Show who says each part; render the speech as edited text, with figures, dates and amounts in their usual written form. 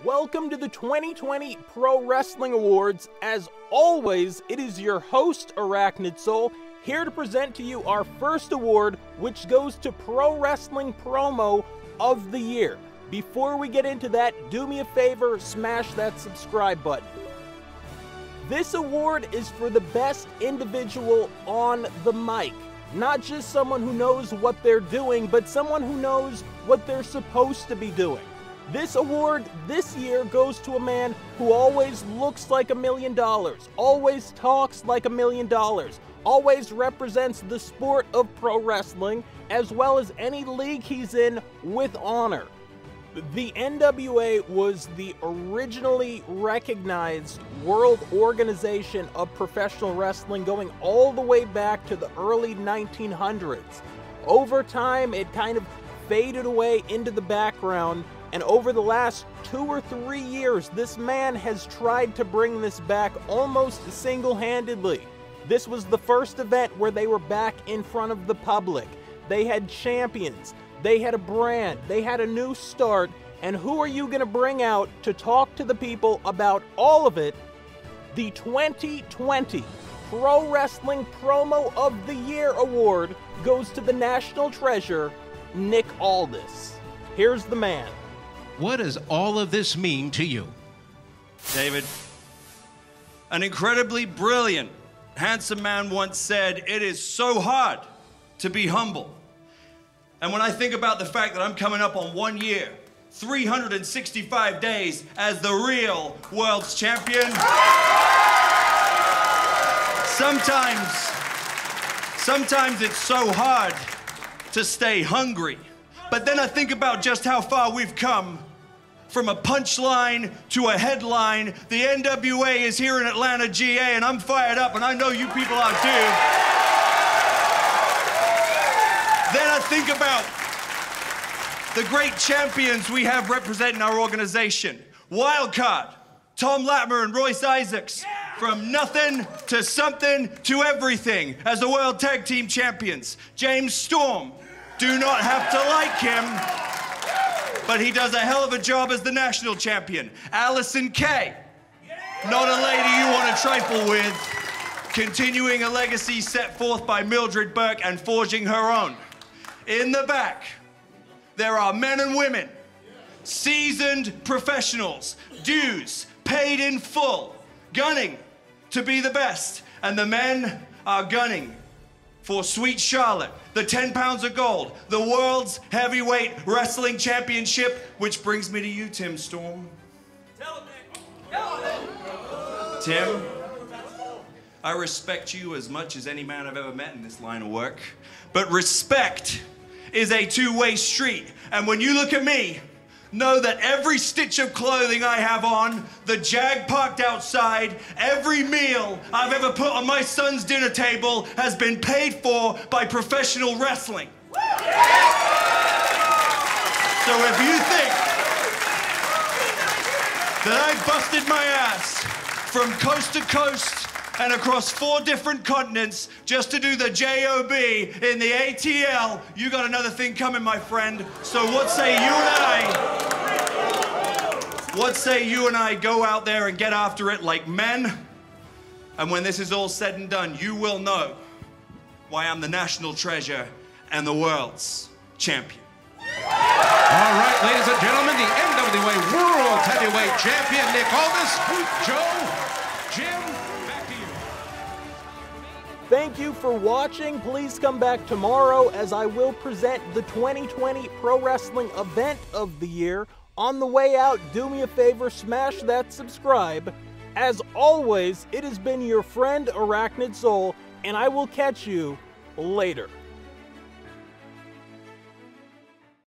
Speaker 1: Welcome to the 2020 Pro Wrestling Awards. As always, it is your host, Arachnid Soul, here to present to you our first award, which goes to Pro Wrestling Promo of the Year. Before we get into that, do me a favor, smash that subscribe button. This award is for the best individual on the mic. Not just someone who knows what they're doing, but someone who knows what they're supposed to be doing. This award this year goes to a man who always looks like $1 million, always talks like $1 million, always represents the sport of pro wrestling, as well as any league he's in with honor. The NWA was the originally recognized world organization of professional wrestling going all the way back to the early 1900s. Over time, it kind of faded away into the background, and over the last 2 or 3 years, this man has tried to bring this back almost single-handedly. This was the first event where they were back in front of the public. They had champions, they had a brand, they had a new start, and who are you going to bring out to talk to the people about all of it? The 2020 Pro Wrestling Promo of the Year Award goes to the national treasure, Nick Aldis. Here's the man.
Speaker 2: What does all of this mean to you?
Speaker 3: David, an incredibly brilliant, handsome man once said, "It is so hard to be humble." And when I think about the fact that I'm coming up on 1 year, 365 days as the real world's champion, sometimes it's so hard to stay hungry. But then I think about just how far we've come. From a punchline to a headline, the NWA is here in Atlanta, GA, and I'm fired up, and I know you people are too. Then I think about the great champions we have representing our organization. Wildcard, Tom Latimer and Royce Isaacs. From nothing to something to everything as the World Tag Team Champions. James Storm, do not have to like him, but he does a hell of a job as the national champion. Allison Kay, not a lady you want to trifle with, continuing a legacy set forth by Mildred Burke and forging her own. In the back, there are men and women, seasoned professionals, dues paid in full, gunning to be the best, and the men are gunning for Sweet Charlotte, the 10 pounds of gold, the World's Heavyweight Wrestling Championship, which brings me to you, Tim Storm. Tim, I respect you as much as any man I've ever met in this line of work, but respect is a two-way street, and when you look at me, know that every stitch of clothing I have on, the Jag parked outside, every meal I've ever put on my son's dinner table has been paid for by professional wrestling. So if you think that I busted my ass from coast to coast and across 4 different continents just to do the JOB in the ATL, you got another thing coming, my friend. So what say you and I go out there and get after it like men? And when this is all said and done, you will know why I'm the national treasure and the world's champion.
Speaker 2: All right, ladies and gentlemen, the NWA World Heavyweight Champion, Nick Aldis. Joe, Jim, back to you.
Speaker 1: Thank you for watching. Please come back tomorrow as I will present the 2020 Pro Wrestling Event of the Year. On the way out, do me a favor, smash that subscribe. As always, it has been your friend Arachnid Soul, and I will catch you later.